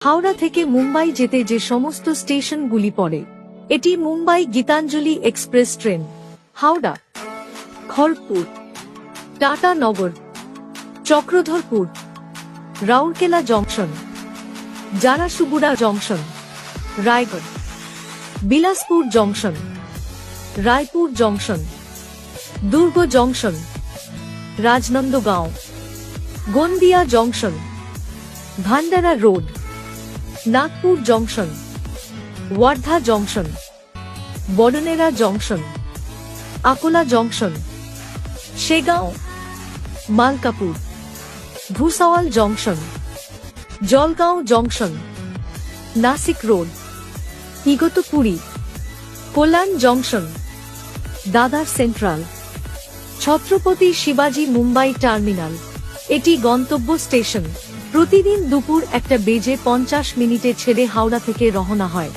হাওড়া থেকে মুম্বাই যেতে যে সমস্ত স্টেশনগুলি পড়ে, এটি Mumbai Gitanjali express train. Howrah, Kharagpur, Tata Nagar, Chakradharpur, Rourkela junction, Jharsuguda junction, Raigarh, Bilaspur junction, Raipur junction, Durg junction, Rajnandgaon, Gondia junction, Bhandara road, Nagpur junction, Wardha junction, Badnera junction, Akola junction, Shegaon, Malkapur, Bhusawal junction, Jalgaon junction, Nashik road, Igatpuri, Kalyan junction, Dadar central, Chhatrapati শিবাজি মুম্বাই টার্মিনাল। এটি গন্তব্য স্টেশন। প্রতিদিন দুপুর 1:50 ছেড়ে হাওড়া থেকে রওনা হয়।